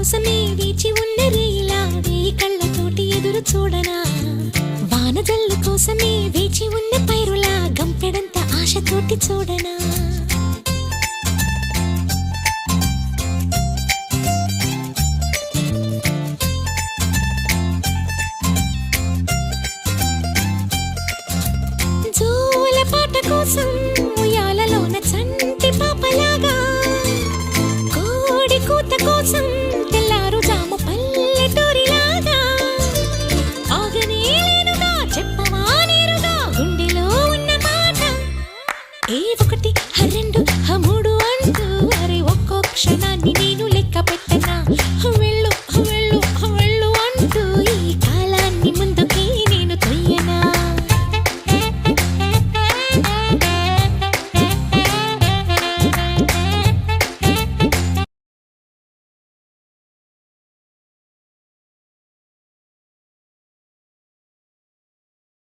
కోసమే వేచి ఉన్న రేలా వేయి కళ్ళతోటి ఎదురు చూడనా వానజల్లు కోసమే వేచి ఉన్న పైరులా గంపెడంత ఆశతోటి చూడనా జోల పాట కోసం ఉయ్యాలలోన చంటి పాపలాగా కోడి కూత కోసం